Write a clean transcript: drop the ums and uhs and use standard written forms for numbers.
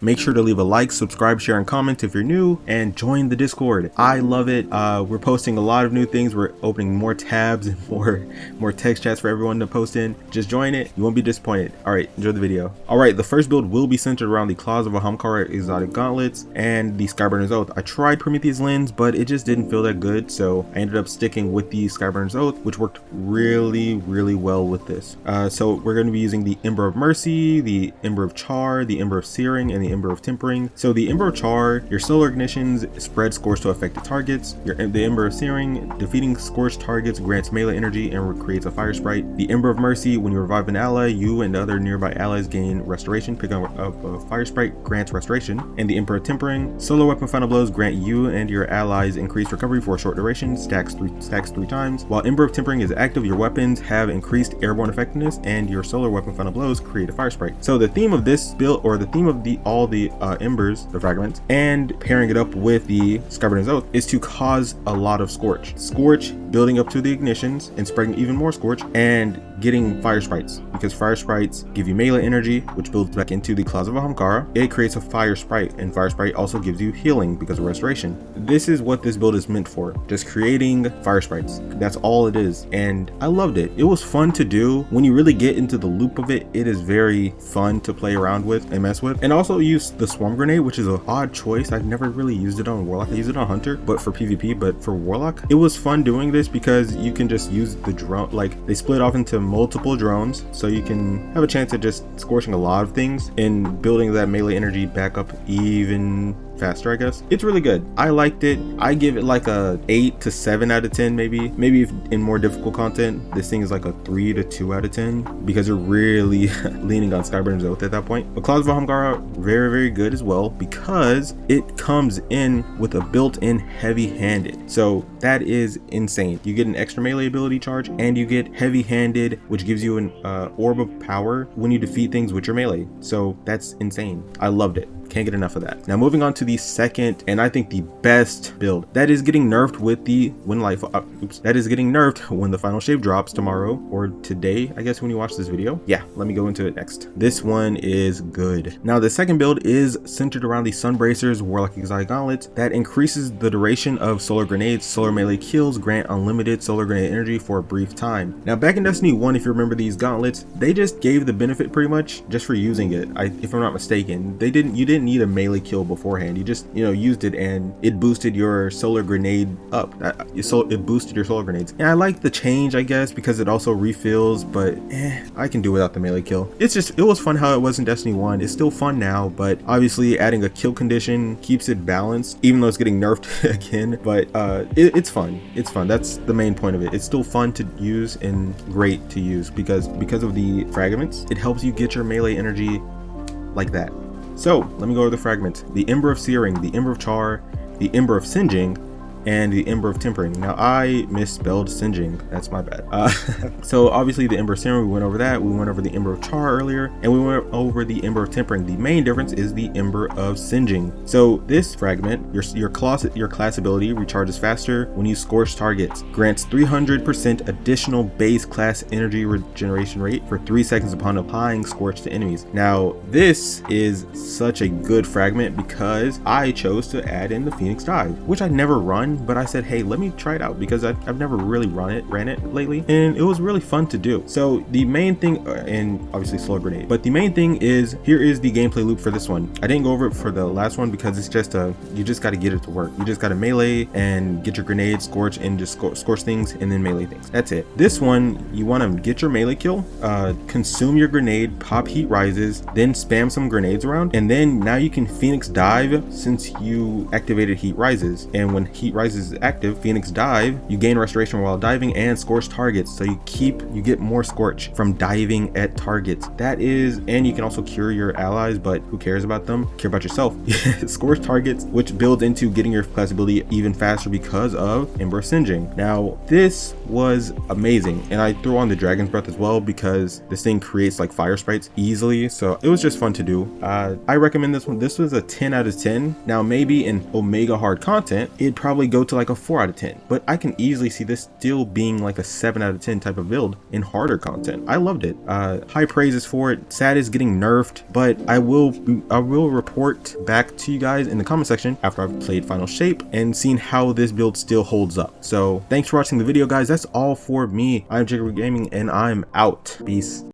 Make sure to leave a like, subscribe, share, and comment if you're new, and join the Discord. I love it. We're posting a lot of new things. We're opening more tabs and more text chats for everyone to post in. Just join it. You won't be disappointed. All right, enjoy the video. All right, the first build will be centered around the Claws of a Hamkara exotic gauntlets and the Skyburner's Oath. I tried Prometheus Lens, but it just didn't feel that good, so I ended up sticking with the Skyburner's Oath, which worked really well with this. So we're going to be using the Ember of Mercy, the Ember of Char, the Ember of Searing, and the Ember of Tempering. So the Ember of Char, your solar ignitions spread scorch to affected targets. The Ember of Searing, defeating scorched targets grants melee energy and creates a fire sprite. The Ember of Mercy, when you revive an ally, you and other nearby allies gain restoration. Pick up a fire sprite, grants restoration. And the Ember of Tempering, solar weapon final blows grant you and your allies increased recovery for a short duration, stacks three times. While Ember of Tempering is active, your weapons have increased airborne effectiveness, and your solar weapon final blows create a fire sprite. So the theme of this build, or the theme of all the embers, the fragments, and pairing it up with the Skyburner's Oath, is to cause a lot of scorch. Scorch building up to the ignitions and spreading even more scorch, and getting fire sprites, because fire sprites give you melee energy, which builds back into the Claws of a Hamkara. It creates a fire sprite, and fire sprite also gives you healing because of restoration. This is what this build is meant for, just creating fire sprites. That's all it is, and I loved it. It was fun to do. When you really get into the loop of it, it is very fun to play around with and mess with. And also use the Swarm Grenade, which is an odd choice. I've never really used it on Warlock. I used it on Hunter, but for PvP. But for Warlock, it was fun doing this because you can just use the drone. Like, they split off into multiple drones, so you can have a chance at just scorching a lot of things and building that melee energy back up even faster, I guess. It's really good. I liked it. I give it like a 8 to 7 out of 10, maybe if in more difficult content, this thing is like a 3 to 2 out of 10, because you're really leaning on Skyburner's Oath at that point. But Claws of a Hamkara, very good as well, because it comes in with a built-in heavy-handed. So that is insane. You get an extra melee ability charge, and you get heavy-handed, which gives you an orb of power when you defeat things with your melee. So that's insane. I loved it. Can't get enough of that. Now moving on to the second, and I think the best build, that is getting nerfed with the that is getting nerfed when the final shape drops tomorrow, or today, I guess, when you watch this video. Yeah, let me go into it next. This one is good. Now the second build is centered around the Sunbracers Warlock exotic gauntlets that increases the duration of solar grenades. Solar melee kills grant unlimited solar grenade energy for a brief time. Now back in Destiny 1, if you remember these gauntlets, they just gave the benefit pretty much just for using it. If I'm not mistaken, you didn't need a melee kill beforehand. You just, used it, and it boosted your solar grenade up. It boosted your solar grenades. And I like the change, I guess, because it also refills, but I can do without the melee kill. It was fun how it was in Destiny 1. It's still fun now, but obviously adding a kill condition keeps it balanced, even though it's getting nerfed again. But it's fun. It's fun. That's the main point of it. It's still fun to use and great to use because of the fragments. It helps you get your melee energy like that. So let me go over the fragments. The Ember of Searing, the Ember of Char, the Ember of Singeing, and the Ember of Tempering. Now I misspelled Singeing, that's my bad. So obviously the Ember of Searing, we went over that. We went over the Ember of Char earlier, and we went over the Ember of Tempering. The main difference is the Ember of Singeing. So this fragment, your class ability recharges faster when you scorch targets, grants 300% additional base class energy regeneration rate for 3 seconds upon applying scorch to enemies. Now this is such a good fragment because I chose to add in the Phoenix Dive, which I never run, but I said, hey, let me try it out because I've never really ran it lately, and it was really fun to do. So the main thing, and obviously solar grenade, but the main thing is, here is the gameplay loop for this one. I didn't go over it for the last one because it's just you just got to get it to work. You just got to melee and get your grenade, scorch, and just scorch things, and then melee things. That's it. This one, you want to get your melee kill, consume your grenade, pop heat rises, then spam some grenades around, and then now you can Phoenix Dive since you activated heat rises. And when heat rises is active, Phoenix Dive, you gain restoration while diving and scorch targets, so you get more scorch from diving at targets. That is, and you can also cure your allies, but who cares about them? Care about yourself. Scorch targets, which builds into getting your class ability even faster because of Ember Singeing. Now this was amazing, and I threw on the Dragon's Breath as well because this thing creates like fire sprites easily, so it was just fun to do. I recommend this one. This was a 10 out of 10. Now maybe in Omega hard content, it'd probably go to like a 4 out of 10, but I can easily see this still being like a 7 out of 10 type of build in harder content. I loved it. High praises for it. Sad is getting nerfed, but I will report back to you guys in the comment section after I've played Final Shape and seen how this build still holds up. So thanks for watching the video, guys. That's all for me. I'm Jacob Gaming, and I'm out. Peace.